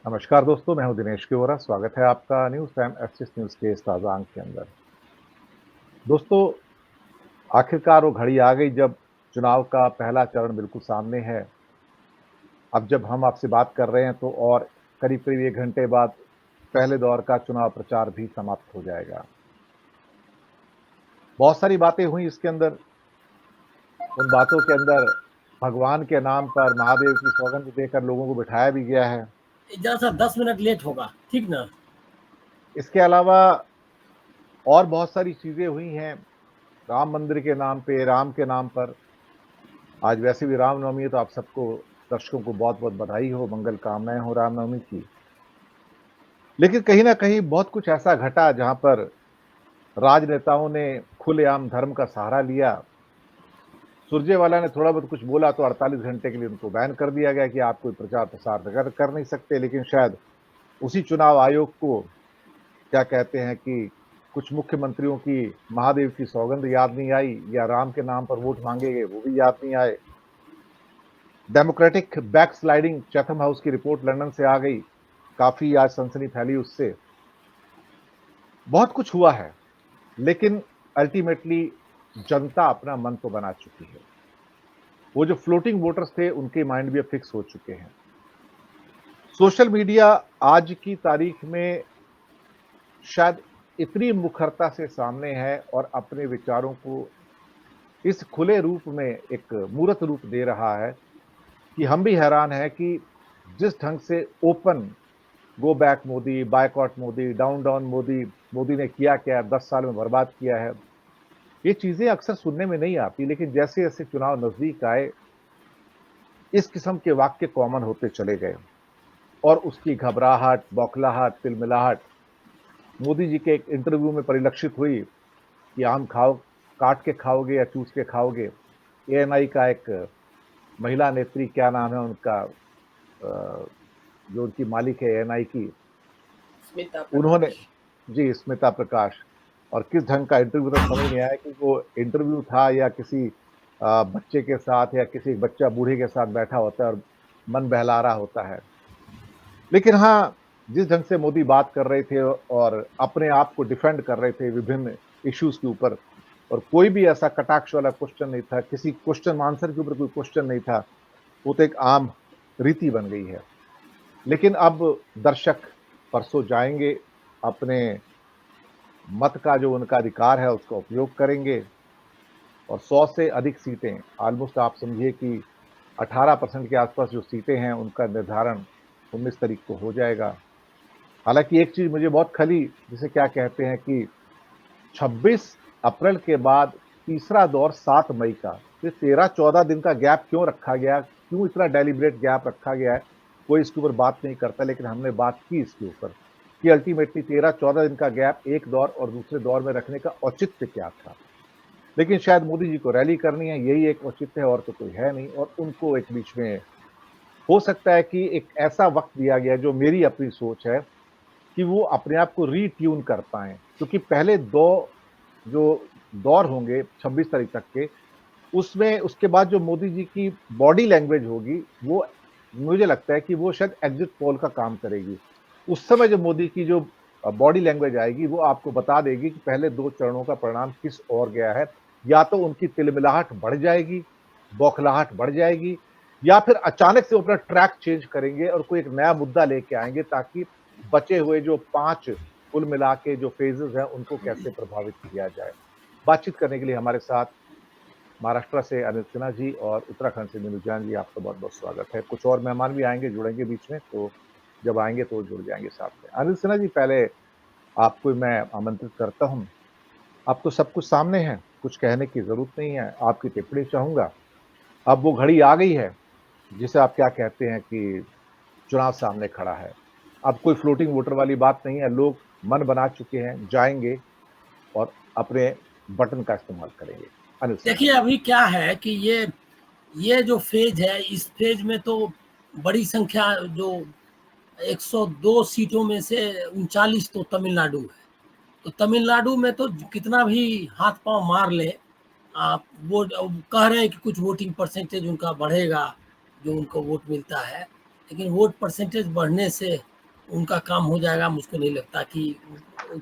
नमस्कार दोस्तों, मैं हूं दिनेश किवरा। स्वागत है आपका न्यूज़ टाइम एक्सिस न्यूज़ के इस ताज़ा अंक के अंदर। दोस्तों, आखिरकार वो घड़ी आ गई जब चुनाव का पहला चरण बिल्कुल सामने है। अब जब हम आपसे बात कर रहे हैं तो और करीब-करीब 1 घंटे बाद पहले दौर का चुनाव प्रचार भी समाप्त हो जाएगा। बहुत सारी बातें हुई इसके अंदर, उन बातों के अंदर भगवान के नाम पर महादेव की सौगंध देकर लोगों को बिठाया भी गया है। जरा सा 10 मिनट लेट होगा, ठीक ना? इसके अलावा और बहुत सारी चीज़ें हुई हैं, राम मंदिर के नाम पे, राम के नाम पर। आज वैसे भी रामनवमी है तो आप सबको दर्शकों को बहुत-बहुत बधाई हो, मंगल कामनाएँ हो रामनवमी की। लेकिन कहीं न कहीं बहुत कुछ ऐसा घटा जहाँ पर राजनेताओं ने खुलेआम धर्म का सहारा लिया। सुरजेवाला ने थोड़ा बहुत कुछ बोला तो 48 घंटे के लिए उनको बैन कर दिया गया कि आप कोई प्रचार-प्रसार कर नहीं सकते। लेकिन शायद उसी चुनाव आयोग को क्या कहते हैं कि कुछ मुख्यमंत्रियों की महादेव की सौगंध याद नहीं आई या राम के नाम पर वोट माँगे गए, वो भी याद नहीं आए। डेमोक्रेटिक बैकस्लाइडिंग चैथम हाउस की रिपोर्ट लंदन से आ गई, काफ़ी आज सनसनी फैली उससे। बहुत कुछ हुआ है, लेकिन अल्टीमेटली जनता अपना मन तो बना चुकी है। वो जो फ्लोटिंग वोटर्स थे, उनके माइंड भी अब फिक्स हो चुके हैं। सोशल मीडिया आज की तारीख में शायद इतनी मुखरता से सामने है और अपने विचारों को इस खुले रूप में एक मूर्त रूप दे रहा है कि हम भी हैरान हैं कि जिस ढंग से open go back Modi, boycott Modi, down down Modi, Modi ने किया क्या, 10 साल में बर्बाद किया है। ये चीज़ें अक्सर सुनने में नहीं आती, लेकिन जैसे-जैसे चुनाव नज़दीक आए, इस किस्म के वाक्य कॉमन होते चले गए और उसकी घबराहट, बौखलाहट, तिलमिलाहट मोदी जी के एक इंटरव्यू में परिलक्षित हुई कि आम खाओ काट के खाओगे या चूस के खाओगे। एएनआई का एक महिला नेत्री, क्या नाम है उनका, जो उनकी मालिक है एएनआई की, स्मिता उन्होंने प्रकाश। जी, स्मिता प्रकाश। और किस ढंग का इंटरव्यू था समझ नहीं आया कि वो इंटरव्यू था या किसी बच्चे के साथ या किसी बच्चा बूढ़े के साथ बैठा होता है और मन बहला रहा होता है। लेकिन हाँ, जिस ढंग से मोदी बात कर रहे थे और अपने आप को डिफेंड कर रहे थे विभिन्न इश्यूज़ के ऊपर और कोई भी ऐसा कटाक्ष वाला क्वेश्चन नहीं था, किसी क्वेश्चन आंसर के ऊपर कोई क्वेश्चन नहीं था, वो तो एक आम रीति बन गई है। लेकिन अब दर्शक परसों जाएँगे, अपने मत का जो उनका अधिकार है उसका उपयोग करेंगे और 100 से अधिक सीटें, ऑलमोस्ट आप समझिए कि 18% के आसपास जो सीटें हैं उनका निर्धारण 19 तारीख को हो जाएगा। हालाँकि एक चीज़ मुझे बहुत खली, जिसे क्या कहते हैं कि 26 अप्रैल के बाद तीसरा दौर 7 मई का, ये 13-14 दिन का गैप क्यों रखा गया? क्यों इतना डेलिब्रेट गैप रखा गया है? कोई इसके ऊपर बात नहीं करता, लेकिन हमने बात की इसके ऊपर कि अल्टीमेटली 13-14 दिन का गैप एक दौर और दूसरे दौर में रखने का औचित्य क्या था? लेकिन शायद मोदी जी को रैली करनी है, यही एक औचित्य है और तो कोई है नहीं और उनको एक बीच में हो सकता है कि एक ऐसा वक़्त दिया गया है, जो मेरी अपनी सोच है कि वो अपने आप को रीट्यून कर पाएँ। क्योंकि पहले 2 जो दौर होंगे 26 तारीख तक के, उसमें उसके बाद जो मोदी जी की बॉडी लैंग्वेज होगी, वो मुझे लगता है कि वो शायद एग्ज़िट पोल का काम करेगी। उस समय जो मोदी की जो बॉडी लैंग्वेज आएगी, वो आपको बता देगी कि पहले 2 चरणों का परिणाम किस ओर गया है। या तो उनकी तिलमिलाहट बढ़ जाएगी, बौखलाहट बढ़ जाएगी या फिर अचानक से वो अपना ट्रैक चेंज करेंगे और कोई एक नया मुद्दा लेके आएँगे ताकि बचे हुए जो 5 कुल मिला के जो फेजेज़ हैं, उनको कैसे प्रभावित किया जाए। बातचीत करने के लिए हमारे साथ महाराष्ट्र से अनिल सिन्हा जी और उत्तराखंड से मीनू जान जी, आपका बहुत-बहुत स्वागत है। कुछ और मेहमान भी आएँगे, जुड़ेंगे बीच में, तो जब आएँगे तो जुड़ जाएँगे साथ में। अनिल सिन्हा जी, पहले आपको मैं आमंत्रित करता हूँ। अब तो सब कुछ सामने है, कुछ कहने की ज़रूरत नहीं है, आपकी टिप्पणी चाहूँगा। अब वो घड़ी आ गई है, जिसे आप क्या कहते हैं कि चुनाव सामने खड़ा है। अब कोई फ्लोटिंग वोटर वाली बात नहीं है, लोग मन बना चुके हैं, जाएँगे और अपने बटन का इस्तेमाल करेंगे। अनिल सिन्हा देखिए, जी। अभी क्या है कि ये जो फ़ेज़ है, इस फ़ेज़ में तो बड़ी संख्या जो 102 सीटों में से 39 तो तमिलनाडु है। तो तमिलनाडु में तो कितना भी हाथ-पाँव मार लें, आप वो कह रहे हैं कि कुछ वोटिंग परसेंटेज उनका बढ़ेगा, जो उनको वोट मिलता है। लेकिन वोट परसेंटेज बढ़ने से उनका काम हो जाएगा। मुझको नहीं लगता कि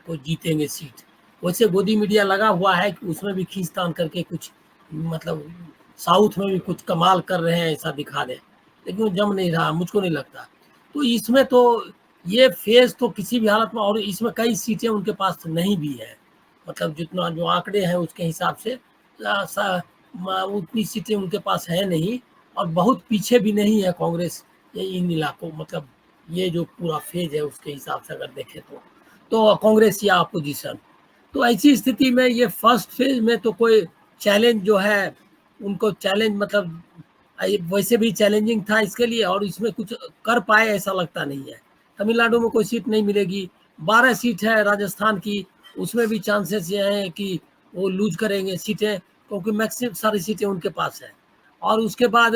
वो जीतेंगे सीट। वैसे गोदी मीडिया लगा हुआ है कि उसमें भी खींचतान करके कुछ मतलब साउथ में भी कुछ कमाल कर रहे हैं ऐसा दिखा दें, लेकिन वो जम नहीं रहा, मुझको नहीं लगता। तो इसमें तो ये फेज तो किसी भी हालत में, और इसमें कई सीटें उनके पास नहीं भी है, मतलब जितना जो आंकड़े हैं उसके हिसाब से उतनी सीटें उनके पास है नहीं, और बहुत पीछे भी नहीं है कांग्रेस ये इन इलाकों, मतलब ये जो पूरा फेज है उसके हिसाब से अगर देखें तो कांग्रेस या अपोजिशन। तो ऐसी स्थिति में ये फर्स्ट फेज में तो कोई चैलेंज जो है उनको चैलेंज मतलब वैसे भी चैलेंजिंग था इसके लिए, और इसमें कुछ कर पाए ऐसा लगता नहीं है। तमिलनाडु में कोई सीट नहीं मिलेगी, 12 सीट है राजस्थान की, उसमें भी चांसेस ये हैं कि वो लूज करेंगे सीटें, क्योंकि मैक्सिमम सारी सीटें उनके पास है। और उसके बाद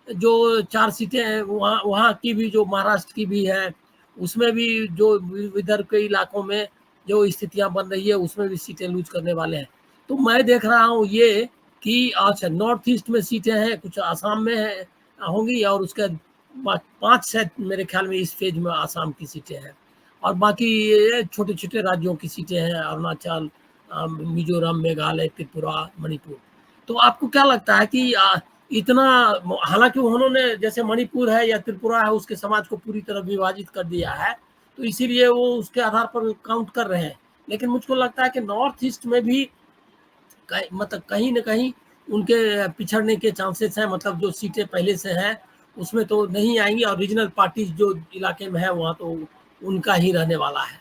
जो 4 सीटें हैं वहाँ वहाँ की भी, जो महाराष्ट्र की भी है, उसमें भी जो विदर्भ के इलाकों में जो स्थितियां बन रही है उसमें भी सीटें लूज करने वाले हैं। तो मैं देख रहा हूँ ये कि अच्छा नॉर्थ ईस्ट में सीटें हैं, कुछ आसाम में है होंगी, और उसके 5 शायद मेरे ख्याल में इस फेज में आसाम की सीटें हैं, और बाकी छोटे छोटे राज्यों की सीटें हैं, अरुणाचल, मिजोरम, मेघालय, त्रिपुरा, मणिपुर। तो आपको क्या लगता है कि इतना, हालांकि उन्होंने जैसे मणिपुर है या त्रिपुरा है उसके समाज को पूरी तरह विभाजित कर दिया है, तो इसीलिए वो उसके आधार पर काउंट कर रहे हैं, लेकिन मुझको लगता है कि नॉर्थ ईस्ट में भी मतलब कहीं न कहीं उनके पिछड़ने के चांसेस हैं, मतलब जो सीटें पहले से हैं उसमें तो नहीं आएंगी, और रीजनल पार्टीज जो इलाके में है वहाँ तो उनका ही रहने वाला है।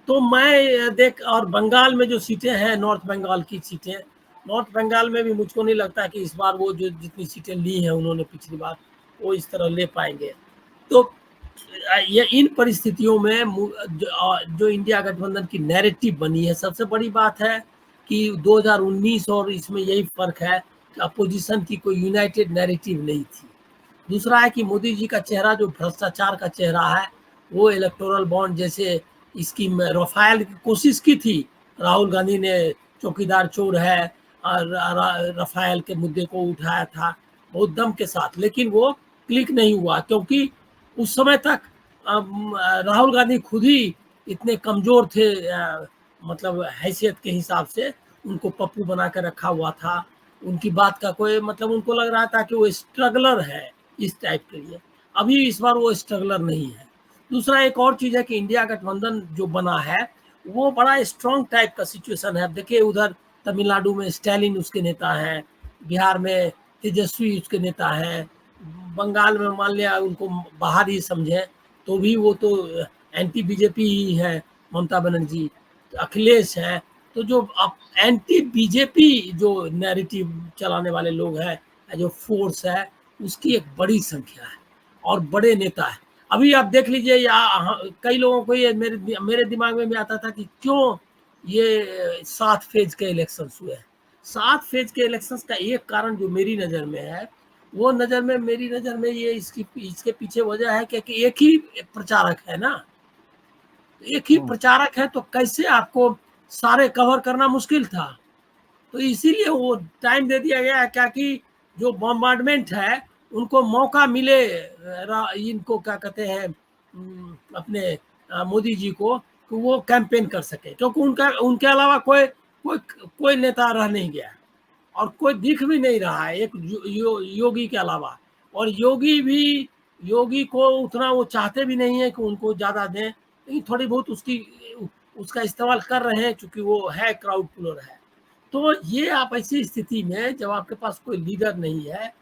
तो मैं देख, और बंगाल में जो सीटें हैं, नॉर्थ बंगाल की सीटें, नॉर्थ बंगाल में भी मुझको नहीं लगता कि इस बार वो जो जितनी सीटें ली हैं उन्होंने पिछली बार वो इस तरह ले पाएंगे। तो ये इन परिस्थितियों में जो इंडिया गठबंधन की नैरेटिव बनी है, सबसे बड़ी बात है कि 2019 और इसमें यही फर्क है कि अपोजिशन की कोई यूनाइटेड नैरेटिव नहीं थी। दूसरा है कि मोदी जी का चेहरा जो भ्रष्टाचार का चेहरा है, वो इलेक्टोरल बॉन्ड जैसे स्कीम में रफायल की कोशिश की थी, राहुल गांधी ने चौकीदार चोर है और रफायल के मुद्दे को उठाया था बहुत दम के साथ, लेकिन वो क्लिक नहीं हुआ, क्योंकि उस समय तक राहुल गांधी खुद ही इतने कमजोर थे, मतलब हैसियत के हिसाब से उनको पप्पू बना के रखा हुआ था, उनकी बात का कोई मतलब, उनको लग रहा था कि वो स्ट्रगलर है इस टाइप के लिए। अभी इस बार वो स्ट्रगलर नहीं है। दूसरा एक और चीज है कि इंडिया गठबंधन जो बना है वो बड़ा स्ट्रॉन्ग टाइप का सिचुएशन है। देखिए उधर तमिलनाडु में स्टैलिन उसके नेता हैं, बिहार में तेजस्वी उसके नेता हैं, बंगाल में मान लिया उनको बाहर ही समझे तो भी वो तो एंटी बीजेपी ही है, ममता बनर्जी, अखिलेश है। तो जो अब एंटी बीजेपी जो नैरेटिव चलाने वाले लोग हैं, जो फोर्स है, उसकी एक बड़ी संख्या है और बड़े नेता है। अभी आप देख लीजिए, या कई लोगों को ये मेरे दिमाग में भी आता था कि क्यों ये 7 फेज के इलेक्शन हुए हैं। 7 फेज के इलेक्शन का एक कारण जो मेरी नज़र में है, वो मेरी नज़र में ये इसके पीछे वजह है कि एक ही प्रचारक है ना, एक ही प्रचारक है, तो कैसे आपको सारे कवर करना मुश्किल था। तो इसीलिए वो टाइम दे दिया गया है, क्या कि जो बॉम्बार्डमेंट है उनको मौका मिले, इनको क्या कहते हैं अपने मोदी जी को, कि वो कैंपेन कर सके, क्योंकि उनका उनके अलावा कोई कोई कोई नेता रह नहीं गया और कोई दिख भी नहीं रहा है एक योगी के अलावा। और योगी को उतना वो चाहते भी नहीं है कि उनको ज़्यादा दें, लेकिन थोड़ी बहुत उसका इस्तेमाल कर रहे हैं, चूंकि वो है क्राउड पुलर है। तो ये आप ऐसी स्थिति में जब आपके पास कोई लीडर नहीं है,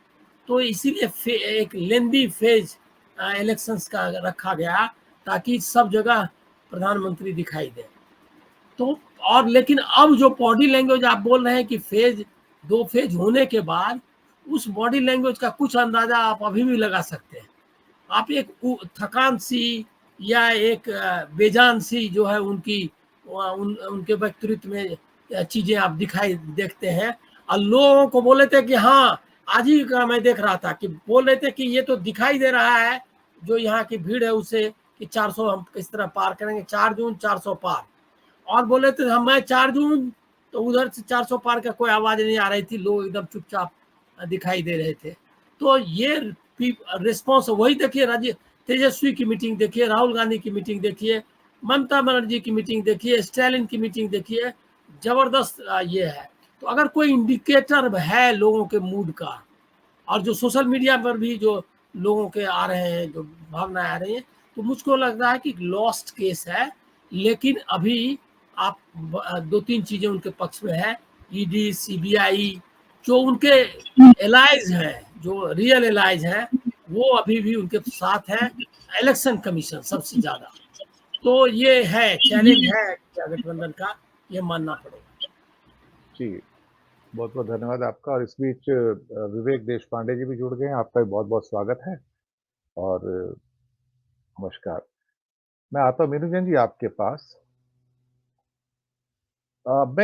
तो इसीलिए एक लेंदी फेज इलेक्शंस का रखा गया, ताकि सब जगह प्रधानमंत्री दिखाई दे। तो और लेकिन अब जो बॉडी लैंग्वेज आप बोल रहे हैं कि फेज 2 फेज होने के बाद उस बॉडी लैंग्वेज का कुछ अंदाजा आप अभी भी लगा सकते हैं। आप एक थकान सी या एक बेजान सी जो है उनकी उनके व्यक्तित्व में चीजें आप दिखाई देखते हैं। और लोगों को बोले थे कि हाँ, आज ही का मैं देख रहा था कि बोल रहे थे कि ये तो दिखाई दे रहा है जो यहाँ की भीड़ है उसे, कि 400 हम किस तरह पार करेंगे, 4 जून 400 पार। और बोले थे हम, मैं 4 जून, तो उधर से 400 पार का कोई आवाज नहीं आ रही थी, लोग एकदम चुपचाप दिखाई दे रहे थे। तो ये रिस्पॉन्स वही देखिए, तेजस्वी की मीटिंग देखिए, राहुल गांधी की मीटिंग देखिए, ममता बनर्जी की मीटिंग देखिए, स्टालिन की मीटिंग देखिए, जबरदस्त ये है। तो अगर कोई इंडिकेटर है लोगों के मूड का, और जो सोशल मीडिया पर भी जो लोगों के आ रहे हैं, जो भावनाएं आ रही हैं, तो मुझको लग रहा है कि लॉस्ट केस है। लेकिन अभी आप दो तीन चीजें उनके पक्ष में है। ईडी, सीबीआई, जो उनके एलाइज हैं, जो रियल एलाइज हैं, वो अभी भी उनके साथ है। इलेक्शन कमीशन सबसे ज्यादा। तो ये है चैलेंज है इंडिया गठबंधन का, ये मानना पड़ेगा। जी, बहुत-बहुत धन्यवाद आपका और इस बीच विवेक देशपांडे जी भी जुड़ गए हैं, आपका भी बहुत-बहुत स्वागत है और नमस्कार। मैं आता हूँ मीनू जैन जी आपके पास। मैं